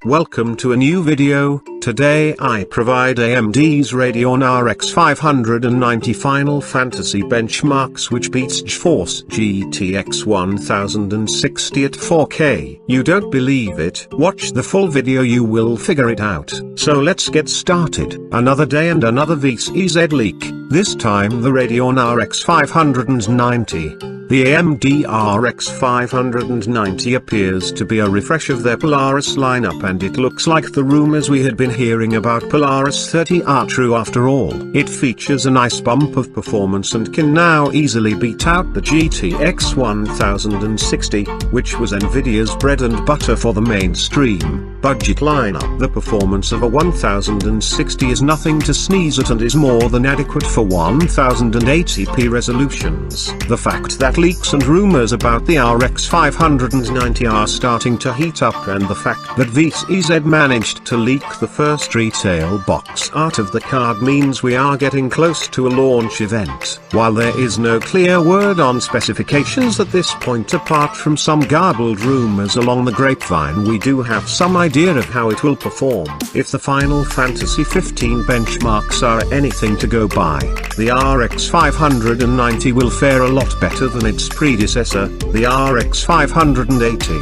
Welcome to a new video. Today I provide AMD's Radeon RX 590 Final Fantasy benchmarks which beats GeForce GTX 1060 at 4K. You don't believe it? Watch the full video, you will figure it out. So let's get started. Another day and another VCZ leak, this time the Radeon RX 590. The AMD RX 590 appears to be a refresh of their Polaris lineup, and it looks like the rumors we had been hearing about Polaris 30 are true after all. It features a nice bump of performance and can now easily beat out the GTX 1060, which was Nvidia's bread and butter for the mainstream budget lineup. The performance of a 1060 is nothing to sneeze at and is more than adequate for 1080p resolutions. The fact that leaks and rumors about the RX 590 are starting to heat up, and the fact that VCZ managed to leak the first retail box art of the card means we are getting close to a launch event. While there is no clear word on specifications at this point apart from some garbled rumors along the grapevine, we do have some idea of how it will perform. If the Final Fantasy 15 benchmarks are anything to go by, the RX 590 will fare a lot better than its predecessor, the RX 580.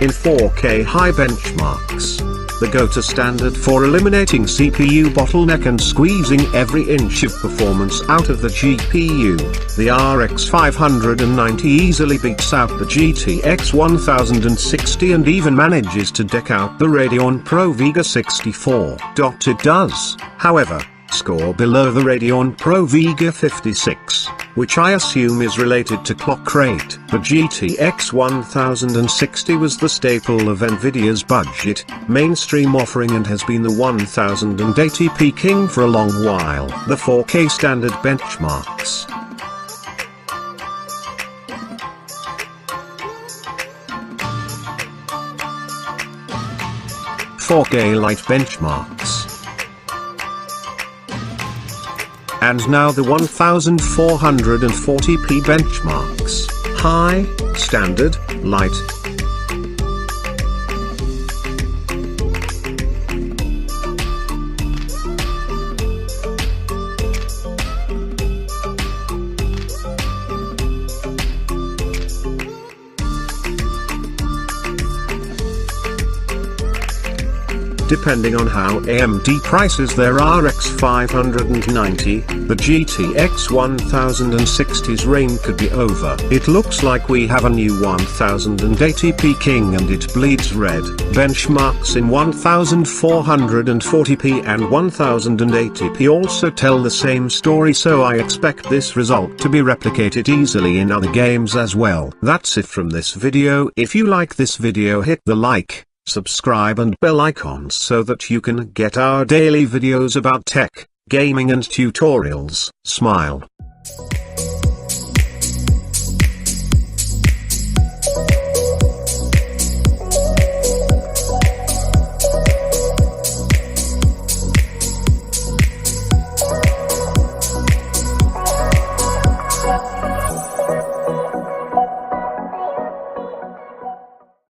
In 4K high benchmarks, the go-to standard for eliminating CPU bottleneck and squeezing every inch of performance out of the GPU, the RX 590 easily beats out the GTX 1060 and even manages to deck out the Radeon Pro Vega 64. It does, however, score below the Radeon Pro Vega 56, which I assume is related to clock rate. The GTX 1060 was the staple of Nvidia's budget mainstream offering and has been the 1080p king for a long while. The 4K standard benchmarks. "4K Lite benchmarks." And now the 1440p benchmarks. High, Standard, Lite. Depending on how AMD prices their RX 590, the GTX 1060's reign could be over. It looks like we have a new 1080p king and it bleeds red. Benchmarks in 1440p and 1080p also tell the same story, so I expect this result to be replicated easily in other games as well. That's it from this video. If you like this video, hit the like, subscribe and bell icons so that you can get our daily videos about tech, gaming and tutorials. Smile.